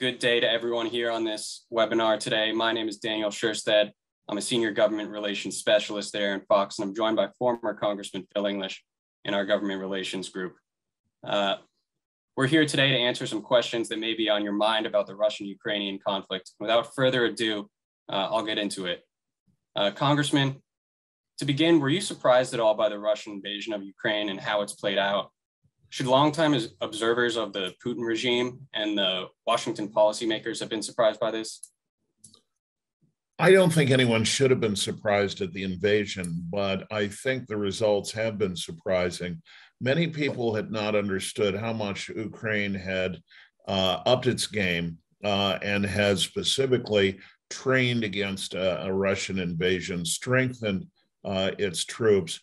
Good day to everyone here on this webinar today. My name is Daniel Scherstedt. I'm a senior government relations specialist at ArentFox, and I'm joined by former Congressman Phil English in our government relations group. We're here today to answer some questions that may be on your mind about the Russian-Ukrainian conflict. Without further ado, I'll get into it. Congressman, to begin, were you surprised at all by the Russian invasion of Ukraine and how it's played out? Should longtime observers of the Putin regime and the Washington policymakers have been surprised by this? I don't think anyone should have been surprised at the invasion, but I think the results have been surprising. Many people had not understood how much Ukraine had upped its game and has specifically trained against a Russian invasion, strengthened its troops,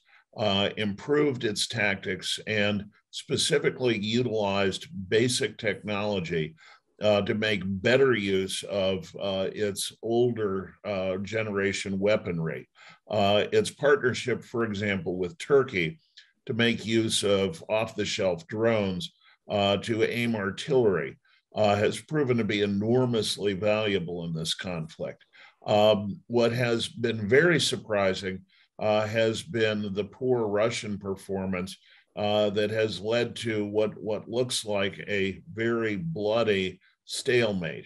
improved its tactics, and specifically utilized basic technology to make better use of its older generation weaponry. Its partnership, for example, with Turkey to make use of off-the-shelf drones to aim artillery has proven to be enormously valuable in this conflict. What has been very surprising has been the poor Russian performance that has led to what looks like a very bloody stalemate.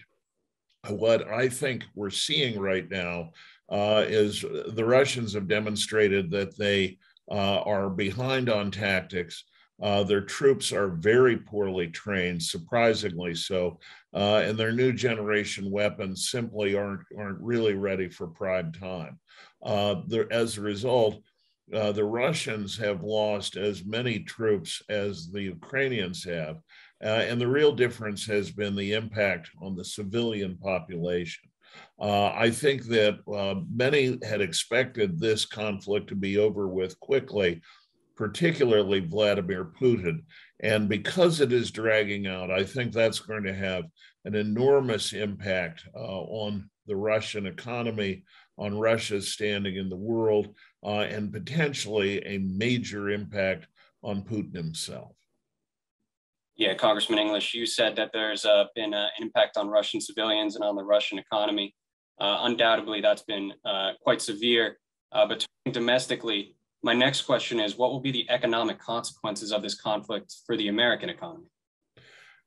What I think we're seeing right now is the Russians have demonstrated that they are behind on tactics. Their troops are very poorly trained, surprisingly so, and their new generation weapons simply aren't really ready for prime time. As a result, the Russians have lost as many troops as the Ukrainians have, and the real difference has been the impact on the civilian population. I think that many had expected this conflict to be over with quickly, particularly Vladimir Putin. And because it is dragging out, I think that's going to have an enormous impact on the Russian economy, on Russia's standing in the world, and potentially a major impact on Putin himself. Yeah, Congressman English, you said that there's been an impact on Russian civilians and on the Russian economy. Undoubtedly, that's been quite severe. But domestically, my next question is, what will be the economic consequences of this conflict for the American economy?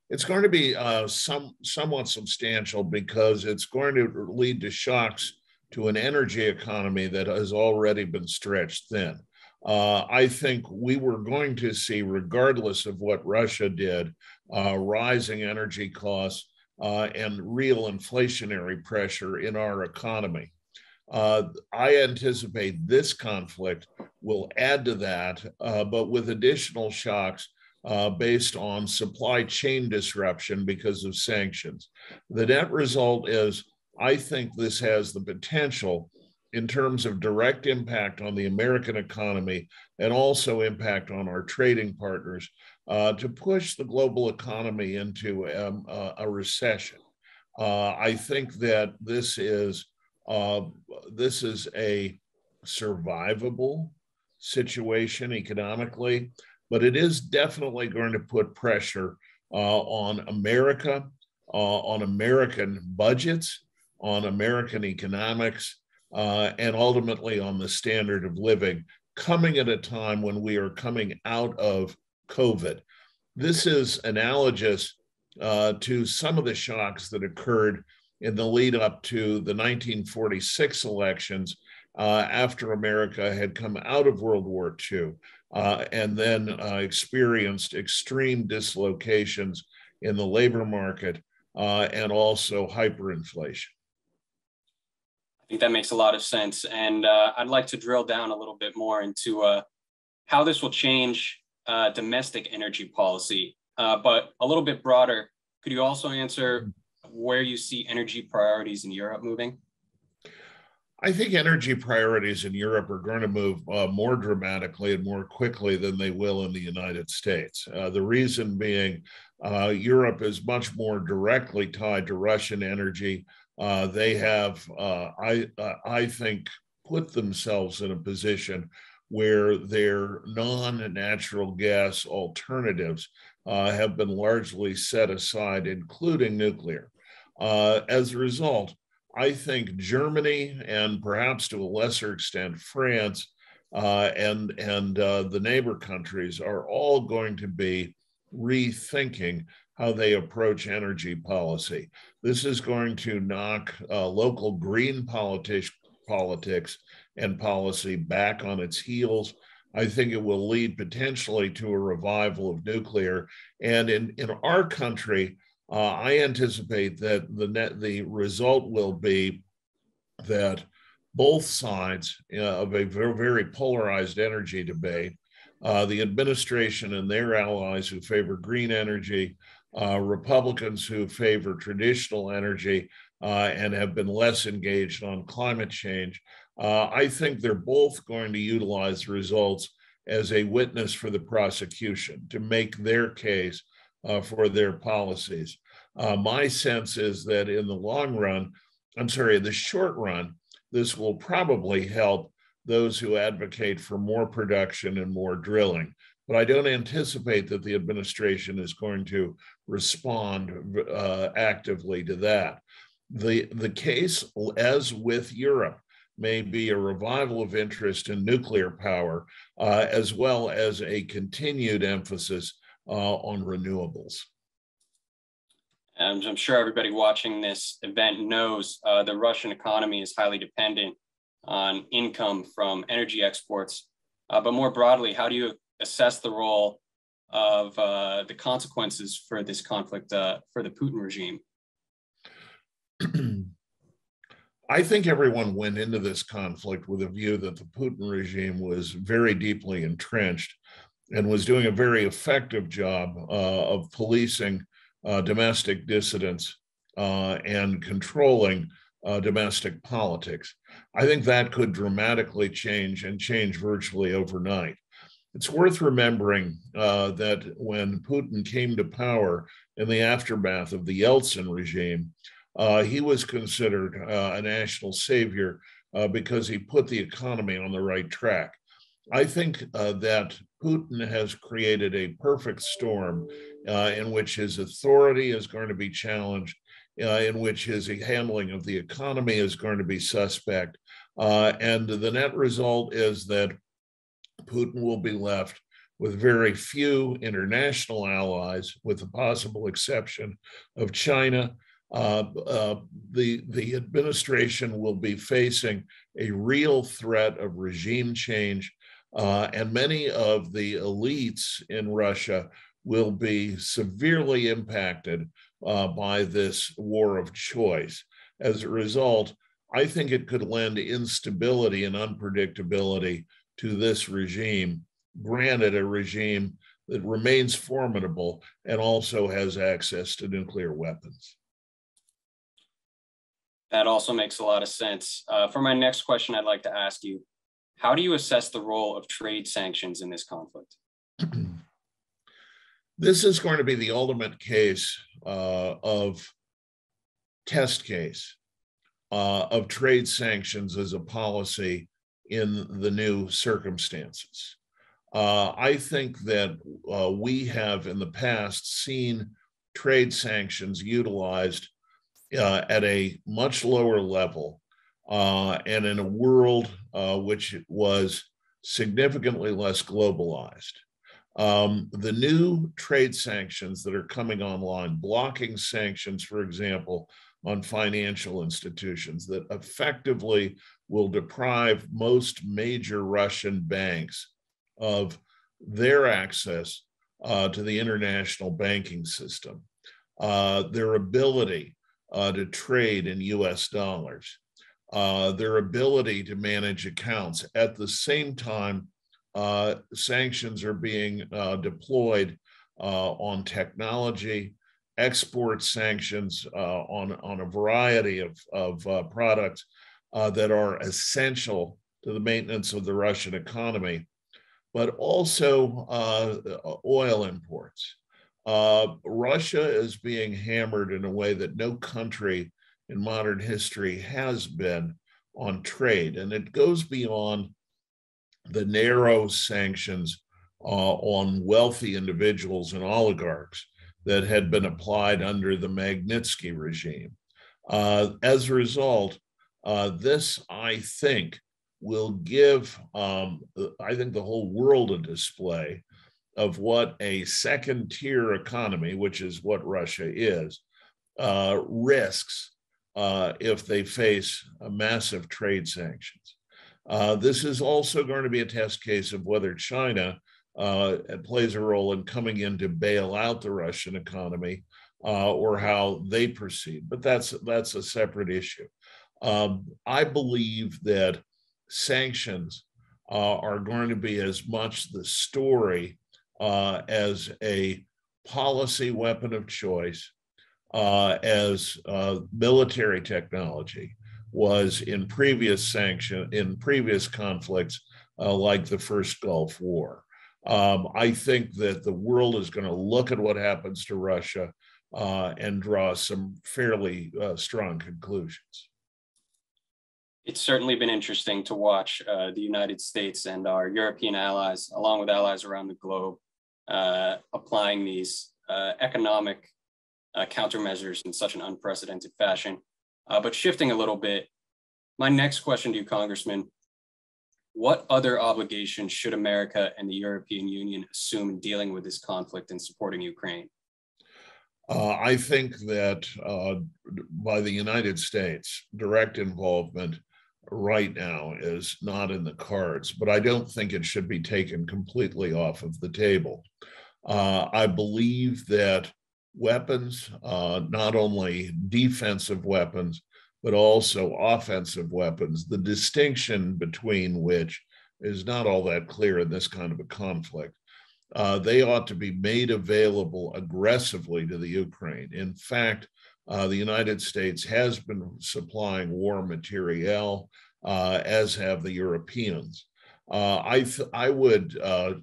It's going to be somewhat substantial because it's going to lead to shocks to an energy economy that has already been stretched thin. I think we were going to see, regardless of what Russia did, rising energy costs and real inflationary pressure in our economy. I anticipate this conflict will add to that, but with additional shocks based on supply chain disruption because of sanctions. The net result is, I think this has the potential in terms of direct impact on the American economy and also impact on our trading partners to push the global economy into a recession. I think that this is a survivable situation economically, but it is definitely going to put pressure on America, on American budgets, on American economics, and ultimately on the standard of living, coming at a time when we are coming out of COVID. This is analogous to some of the shocks that occurred in the lead up to the 1946 elections after America had come out of World War II and then experienced extreme dislocations in the labor market and also hyperinflation. I think that makes a lot of sense. And I'd like to drill down a little bit more into how this will change domestic energy policy, but a little bit broader. Could you also answer where you see energy priorities in Europe moving? I think energy priorities in Europe are going to move more dramatically and more quickly than they will in the United States. The reason being, Europe is much more directly tied to Russian energy. They have, I think, put themselves in a position where their non-natural gas alternatives have been largely set aside, including nuclear. As a result, I think Germany and perhaps to a lesser extent France and the neighbor countries are all going to be rethinking how they approach energy policy. This is going to knock local green politics and policy back on its heels. I think it will lead potentially to a revival of nuclear. And in our country, I anticipate that the result will be that both sides of a very, very polarized energy debate, the administration and their allies who favor green energy, Republicans who favor traditional energy and have been less engaged on climate change, I think they're both going to utilize results as a witness for the prosecution to make their case for their policies. My sense is that in the short run, this will probably help those who advocate for more production and more drilling. But I don't anticipate that the administration is going to respond actively to that. The case, as with Europe, may be a revival of interest in nuclear power, as well as a continued emphasis on renewables. I'm sure everybody watching this event knows the Russian economy is highly dependent on income from energy exports. But more broadly, how do you assess the role of the consequences for this conflict for the Putin regime? I think everyone went into this conflict with a view that the Putin regime was very deeply entrenched and was doing a very effective job of policing domestic dissidents and controlling domestic politics. I think that could dramatically change and change virtually overnight. It's worth remembering that when Putin came to power in the aftermath of the Yeltsin regime, he was considered a national savior because he put the economy on the right track. I think that Putin has created a perfect storm in which his authority is going to be challenged, in which his handling of the economy is going to be suspect. And the net result is that Putin will be left with very few international allies, with the possible exception of China. The administration will be facing a real threat of regime change, and many of the elites in Russia will be severely impacted by this war of choice. As a result, I think it could lend instability and unpredictability to this regime, granted a regime that remains formidable and also has access to nuclear weapons. That also makes a lot of sense. For my next question, I'd like to ask you, how do you assess the role of trade sanctions in this conflict? This is going to be the ultimate case test case of trade sanctions as a policy in the new circumstances. I think that we have in the past seen trade sanctions utilized at a much lower level and in a world which was significantly less globalized. The new trade sanctions that are coming online, blocking sanctions, for example, on financial institutions that effectively will deprive most major Russian banks of their access to the international banking system, their ability to trade in US dollars, their ability to manage accounts. At the same time, sanctions are being deployed on technology, export sanctions on a variety of products that are essential to the maintenance of the Russian economy, but also oil imports. Russia is being hammered in a way that no country in modern history has been on trade, and it goes beyond the narrow sanctions on wealthy individuals and oligarchs that had been applied under the Magnitsky regime. As a result, this, I think, will give, I think, the whole world a display of what a second-tier economy, which is what Russia is, risks if they face massive trade sanctions. This is also going to be a test case of whether China plays a role in coming in to bail out the Russian economy or how they proceed. But that's a separate issue. I believe that sanctions are going to be as much the story as a policy weapon of choice as military technology was in previous conflicts like the first Gulf War. I think that the world is going to look at what happens to Russia and draw some fairly strong conclusions. It's certainly been interesting to watch the United States and our European allies, along with allies around the globe, applying these economic countermeasures in such an unprecedented fashion. But shifting a little bit, my next question to you, Congressman, what other obligations should America and the European Union assume in dealing with this conflict and supporting Ukraine? I think that by the United States, direct involvement right now is not in the cards, but I don't think it should be taken completely off of the table. I believe that weapons, not only defensive weapons, but also offensive weapons, the distinction between which is not all that clear in this kind of a conflict. They ought to be made available aggressively to the Ukraine. In fact, the United States has been supplying war materiel, as have the Europeans. I would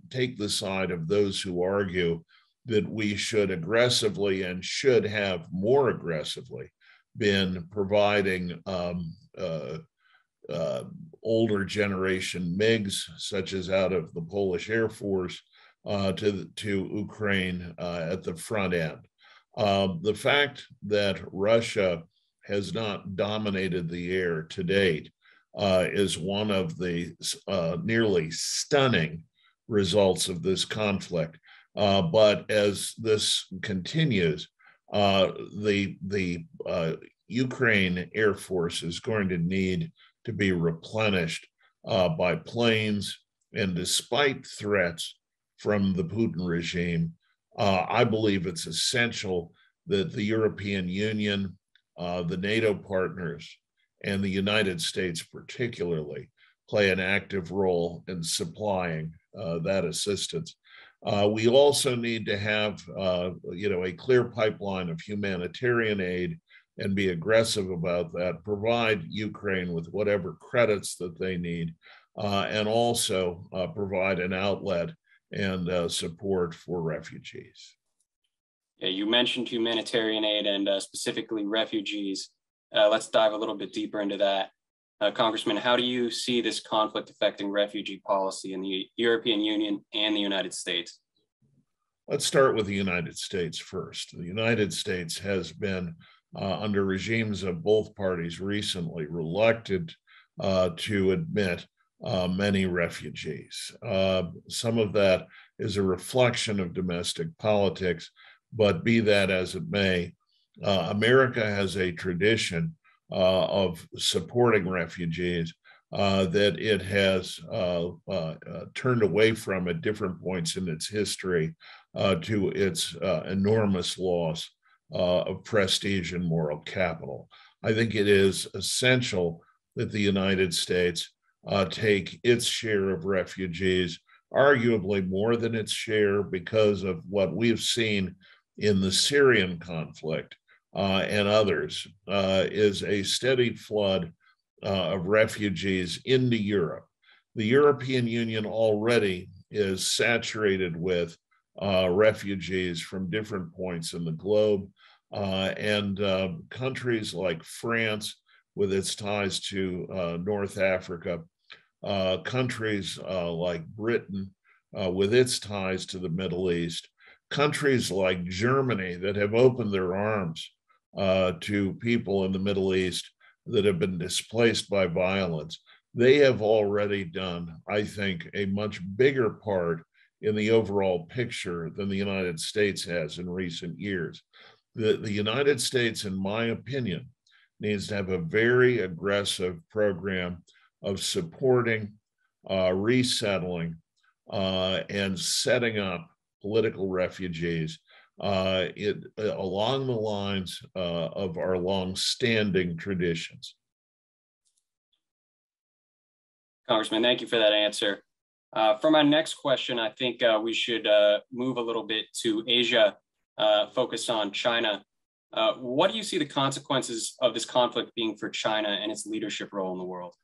take the side of those who argue that we should aggressively and should have more aggressively been providing older generation MiGs, such as out of the Polish Air Force, to Ukraine at the front end. The fact that Russia has not dominated the air to date is one of the nearly stunning results of this conflict. But as this continues, the Ukraine Air Force is going to need to be replenished by planes. And despite threats from the Putin regime, I believe it's essential that the European Union, the NATO partners, and the United States particularly play an active role in supplying that assistance. We also need to have, a clear pipeline of humanitarian aid and be aggressive about that, provide Ukraine with whatever credits that they need, and also provide an outlet and support for refugees. Yeah, you mentioned humanitarian aid and specifically refugees. Let's dive a little bit deeper into that. Congressman, how do you see this conflict affecting refugee policy in the European Union and the United States? Let's start with the United States first. The United States has been, under regimes of both parties recently, reluctant to admit many refugees. Some of that is a reflection of domestic politics, but be that as it may, America has a tradition of supporting refugees that it has turned away from at different points in its history to its enormous loss of prestige and moral capital. I think it is essential that the United States take its share of refugees, arguably more than its share because of what we've seen in the Syrian conflict and others, is a steady flood of refugees into Europe. The European Union already is saturated with refugees from different points in the globe, and countries like France, with its ties to North Africa, countries like Britain, with its ties to the Middle East, countries like Germany that have opened their arms to people in the Middle East that have been displaced by violence. They have already done, I think, a much bigger part in the overall picture than the United States has in recent years. The United States, in my opinion, needs to have a very aggressive program of supporting, resettling, and setting up political refugees along the lines of our long-standing traditions. Congressman, thank you for that answer. For my next question, I think we should move a little bit to Asia, focus on China. What do you see the consequences of this conflict being for China and its leadership role in the world?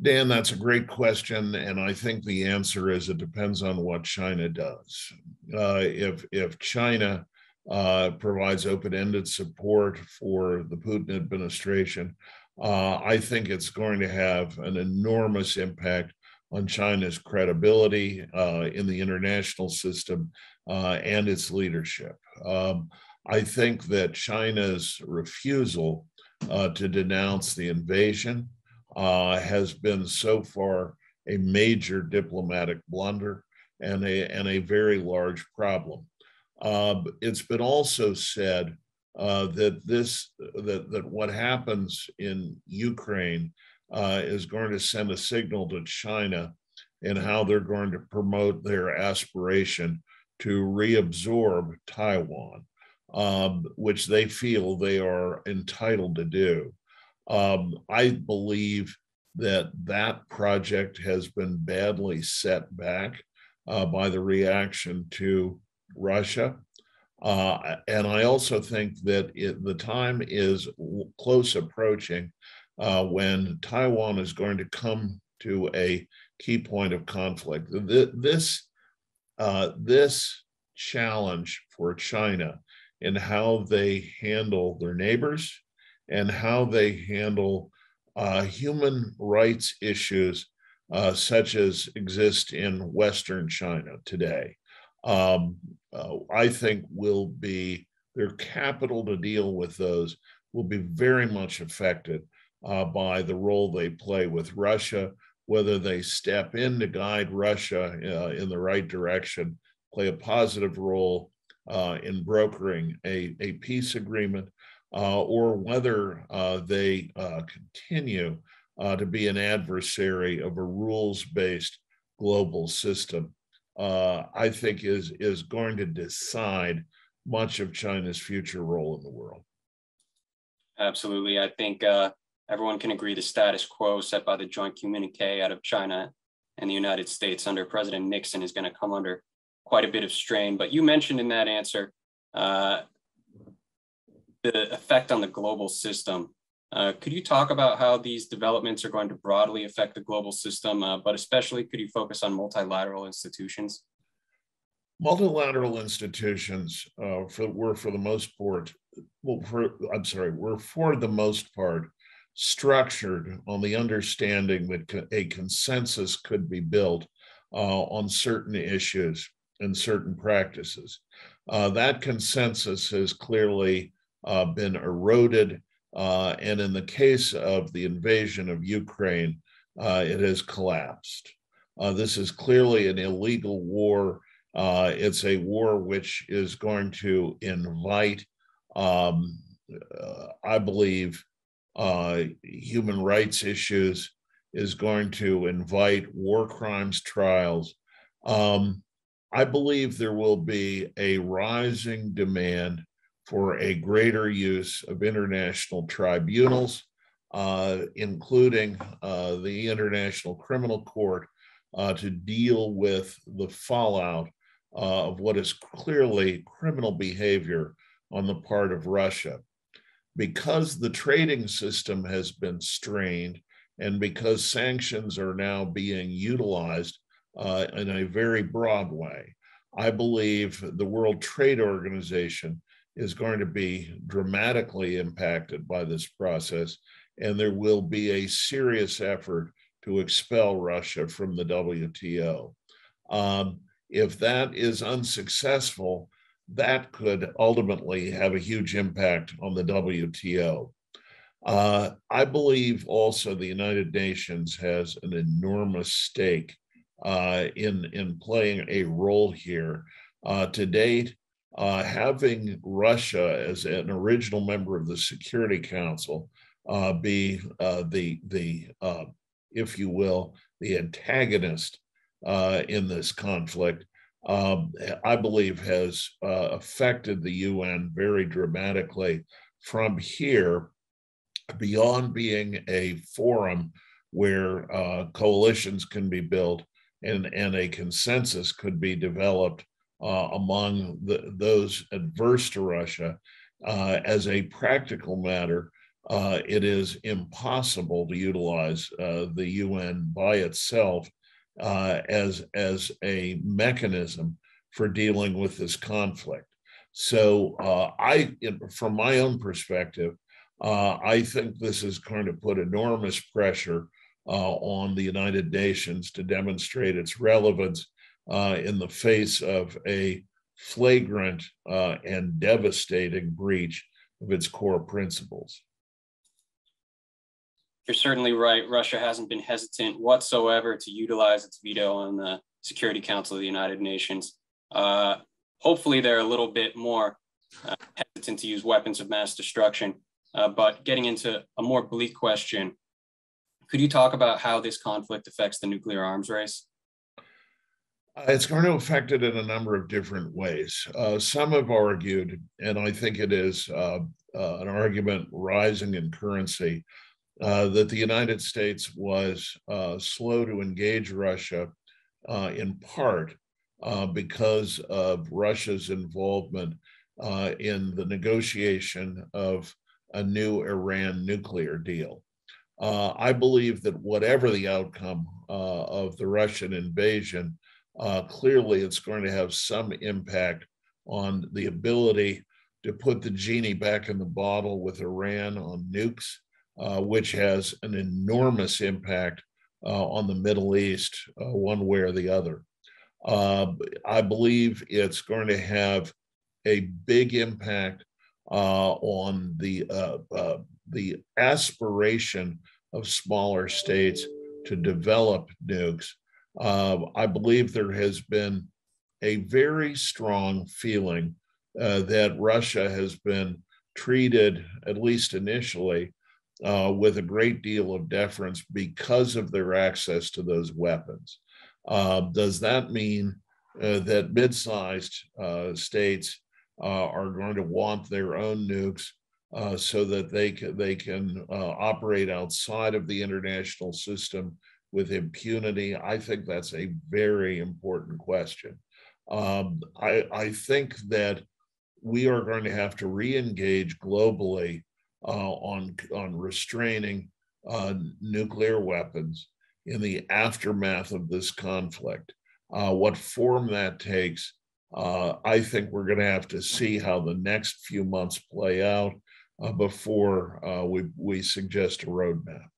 Dan, that's a great question, and I think the answer is it depends on what China does. If China provides open-ended support for the Putin administration, I think it's going to have an enormous impact on China's credibility in the international system and its leadership. I think that China's refusal to denounce the invasion has been so far a major diplomatic blunder and a very large problem. It's been also said that what happens in Ukraine is going to send a signal to China in how they're going to promote their aspiration to reabsorb Taiwan, which they feel they are entitled to do. I believe that project has been badly set back by the reaction to Russia. And I also think that the time is close approaching when Taiwan is going to come to a key point of conflict. This challenge for China in how they handle their neighbors and how they handle human rights issues such as exist in Western China today, I think their capital to deal with those will be very much affected by the role they play with Russia, whether they step in to guide Russia in the right direction, play a positive role in brokering a peace agreement, or whether they continue to be an adversary of a rules-based global system, I think is going to decide much of China's future role in the world. Absolutely. I think everyone can agree the status quo set by the joint communique out of China and the United States under President Nixon is going to come under quite a bit of strain. But you mentioned in that answer the effect on the global system. Could you talk about how these developments are going to broadly affect the global system, but especially could you focus on multilateral institutions? Multilateral institutions were for the most part structured on the understanding that a consensus could be built on certain issues and certain practices. That consensus has clearly been eroded, and in the case of the invasion of Ukraine, it has collapsed. This is clearly an illegal war. It's a war which is going to invite, I believe, human rights issues, is going to invite war crimes trials. I believe there will be a rising demand for a greater use of international tribunals, including the International Criminal Court, to deal with the fallout of what is clearly criminal behavior on the part of Russia. Because the trading system has been strained and because sanctions are now being utilized in a very broad way, I believe the World Trade Organization is going to be dramatically impacted by this process, and there will be a serious effort to expel Russia from the WTO. If that is unsuccessful, that could ultimately have a huge impact on the WTO. I believe also the United Nations has an enormous stake in playing a role here. To date, having Russia as an original member of the Security Council be if you will, the antagonist in this conflict, I believe has affected the UN very dramatically. From here, beyond being a forum where coalitions can be built and a consensus could be developed among those adverse to Russia, as a practical matter, it is impossible to utilize the UN by itself as a mechanism for dealing with this conflict. So from my own perspective, I think this is going to put enormous pressure on the United Nations to demonstrate its relevance in the face of a flagrant and devastating breach of its core principles. You're certainly right. Russia hasn't been hesitant whatsoever to utilize its veto on the Security Council of the United Nations. Hopefully, they're a little bit more hesitant to use weapons of mass destruction. But getting into a more bleak question, could you talk about how this conflict affects the nuclear arms race? It's going to affect it in a number of different ways. Some have argued, and I think it is an argument rising in currency, that the United States was slow to engage Russia in part because of Russia's involvement in the negotiation of a new Iran nuclear deal. I believe that whatever the outcome of the Russian invasion, clearly it's going to have some impact on the ability to put the genie back in the bottle with Iran on nukes, which has an enormous impact on the Middle East, one way or the other. I believe it's going to have a big impact on the aspiration of smaller states to develop nukes. I believe there has been a very strong feeling that Russia has been treated, at least initially, with a great deal of deference because of their access to those weapons. Does that mean that mid-sized states are going to want their own nukes so that they can operate outside of the international system with impunity? I think that's a very important question. I think that we are going to have to re-engage globally on restraining nuclear weapons in the aftermath of this conflict. What form that takes, I think we're going to have to see how the next few months play out before we suggest a roadmap.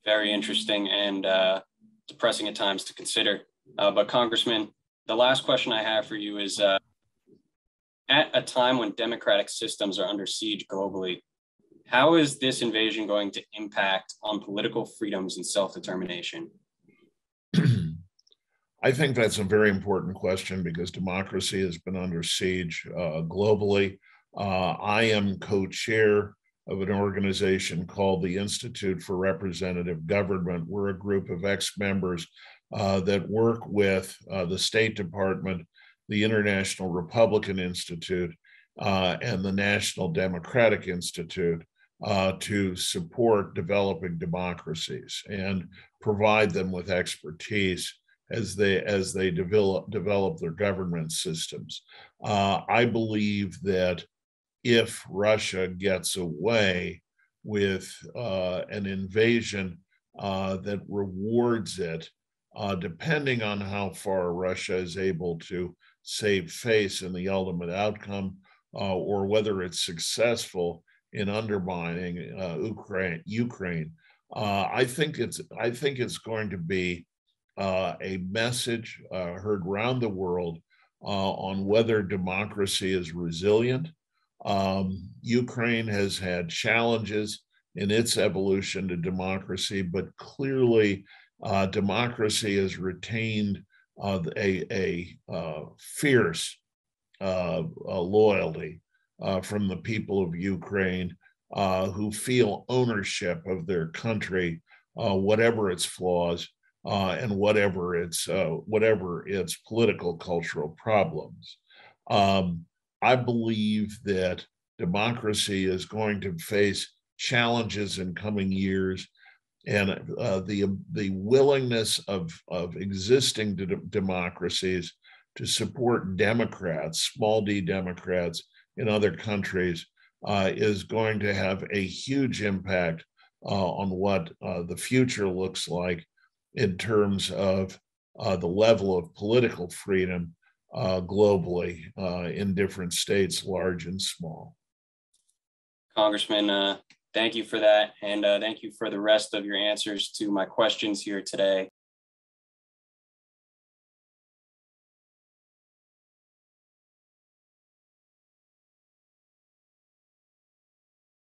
Very interesting and depressing at times to consider. But Congressman, the last question I have for you is, at a time when democratic systems are under siege globally, how is this invasion going to impact on political freedoms and self-determination? I think that's a very important question because democracy has been under siege globally. I am co-chair of an organization called the Institute for Representative Government. We're a group of ex-members that work with the State Department, the International Republican Institute, and the National Democratic Institute to support developing democracies and provide them with expertise as they develop their government systems. I believe that if Russia gets away with an invasion that rewards it, depending on how far Russia is able to save face in the ultimate outcome, or whether it's successful in undermining Ukraine, I think it's going to be a message heard around the world on whether democracy is resilient. Ukraine has had challenges in its evolution to democracy, but clearly democracy has retained a fierce loyalty from the people of Ukraine who feel ownership of their country, whatever its flaws and whatever its political cultural problems. I believe that democracy is going to face challenges in coming years, and the willingness of existing democracies to support Democrats, small d Democrats in other countries, is going to have a huge impact on what the future looks like in terms of the level of political freedom globally in different states, large and small. Congressman, thank you for that. And thank you for the rest of your answers to my questions here today.